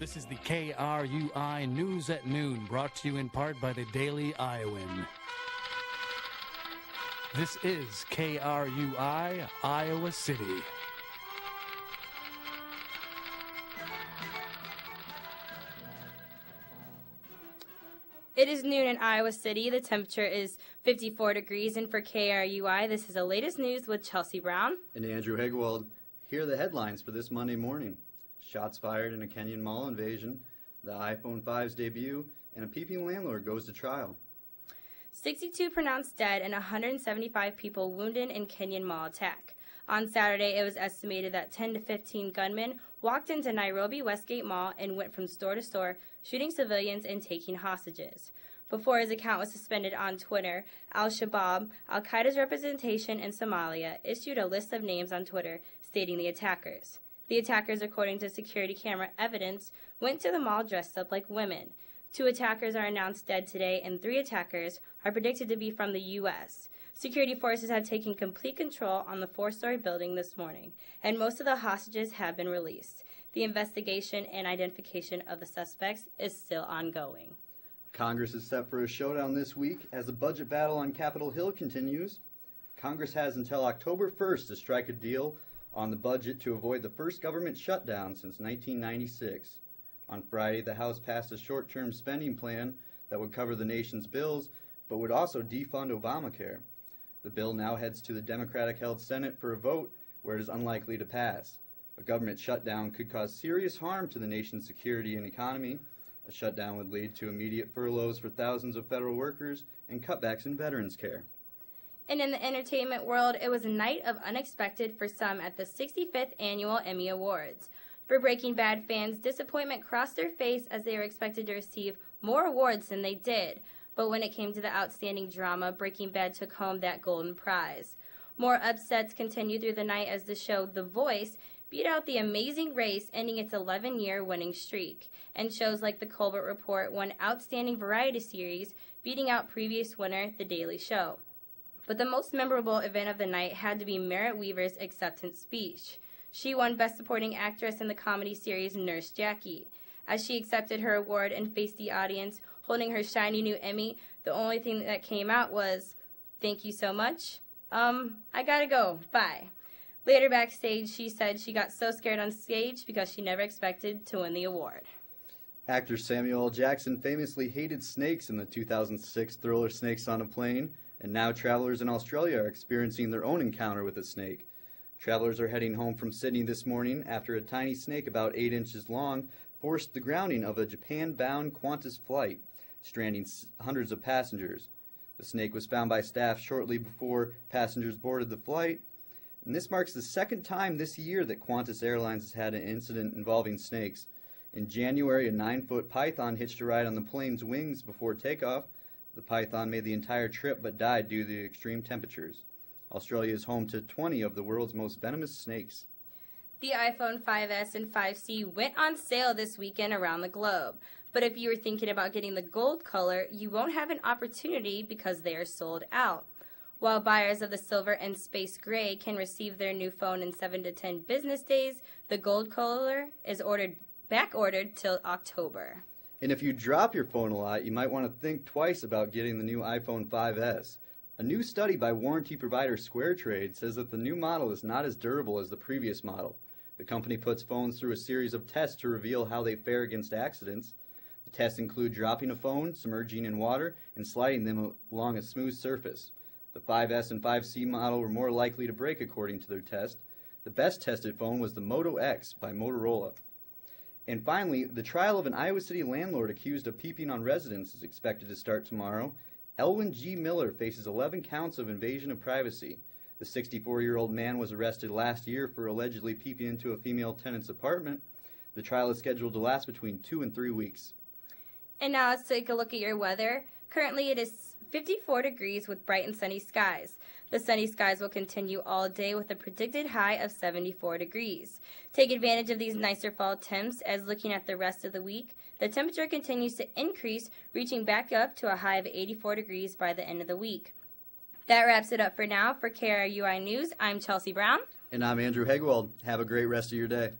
This is the KRUI News at Noon, brought to you in part by the Daily Iowan. This is KRUI, Iowa City. It is noon in Iowa City. The temperature is 54 degrees, and for KRUI, this is the latest news with Chelsea Brown and Andrew Hegwald. Here are the headlines for this Monday morning. Shots fired in a Kenyan Mall invasion, the iPhone 5's debut, and a peeping landlord goes to trial. 62 pronounced dead and 175 people wounded in Kenyan Mall attack. On Saturday, it was estimated that 10 to 15 gunmen walked into Nairobi Westgate Mall and went from store to store, shooting civilians and taking hostages. Before his account was suspended on Twitter, Al-Shabaab, Al-Qaeda's representation in Somalia, issued a list of names on Twitter stating the attackers. The attackers, according to security camera evidence, went to the mall dressed up like women. 2 attackers are announced dead today, and 3 attackers are predicted to be from the U.S. Security forces have taken complete control on the 4-story building this morning, and most of the hostages have been released. The investigation and identification of the suspects is still ongoing. Congress is set for a showdown this week as the budget battle on Capitol Hill continues. Congress has until October 1st to strike a deal on the budget to avoid the first government shutdown since 1996. On Friday, the House passed a short-term spending plan that would cover the nation's bills, but would also defund Obamacare. The bill now heads to the Democratic-held Senate for a vote, where it is unlikely to pass. A government shutdown could cause serious harm to the nation's security and economy. A shutdown would lead to immediate furloughs for thousands of federal workers and cutbacks in veterans care. And in the entertainment world, it was a night of unexpected for some at the 65th Annual Emmy Awards. For Breaking Bad fans, disappointment crossed their face as they were expected to receive more awards than they did. But when it came to the outstanding drama, Breaking Bad took home that golden prize. More upsets continued through the night as the show The Voice beat out The Amazing Race, ending its 11-year winning streak. And shows like The Colbert Report won Outstanding Variety Series, beating out previous winner The Daily Show. But the most memorable event of the night had to be Merritt Wever's acceptance speech. She won Best Supporting Actress in the comedy series Nurse Jackie. As she accepted her award and faced the audience holding her shiny new Emmy, the only thing that came out was, "Thank you so much. I gotta go. Bye." Later backstage, she said she got so scared on stage because she never expected to win the award. Actor Samuel L. Jackson famously hated snakes in the 2006 thriller Snakes on a Plane, and now travelers in Australia are experiencing their own encounter with a snake. Travelers are heading home from Sydney this morning after a tiny snake about 8 inches long forced the grounding of a Japan-bound Qantas flight, stranding hundreds of passengers. The snake was found by staff shortly before passengers boarded the flight, and this marks the second time this year that Qantas Airlines has had an incident involving snakes. In January, a 9-foot python hitched a ride on the plane's wings before takeoff. The python made the entire trip but died due to the extreme temperatures. Australia is home to 20 of the world's most venomous snakes. The iPhone 5S and 5C went on sale this weekend around the globe. But if you were thinking about getting the gold color, you won't have an opportunity because they are sold out. While buyers of the silver and space gray can receive their new phone in 7 to 10 business days, the gold color is back-ordered till October. And if you drop your phone a lot, you might want to think twice about getting the new iPhone 5S. A new study by warranty provider SquareTrade says that the new model is not as durable as the previous model. The company puts phones through a series of tests to reveal how they fare against accidents. The tests include dropping a phone, submerging in water, and sliding them along a smooth surface. The 5S and 5C model were more likely to break according to their test. The best tested phone was the Moto X by Motorola. And finally, the trial of an Iowa City landlord accused of peeping on residents is expected to start tomorrow. Elwin G. Miller faces 11 counts of invasion of privacy. The 64-year-old man was arrested last year for allegedly peeping into a female tenant's apartment. The trial is scheduled to last between 2 and 3 weeks. And now let's take a look at your weather. Currently it is 54 degrees with bright and sunny skies. The sunny skies will continue all day with a predicted high of 74 degrees. Take advantage of these nicer fall temps as looking at the rest of the week, the temperature continues to increase, reaching back up to a high of 84 degrees by the end of the week. That wraps it up for now. For KRUI News, I'm Chelsea Brown. And I'm Andrew Hegwald. Have a great rest of your day.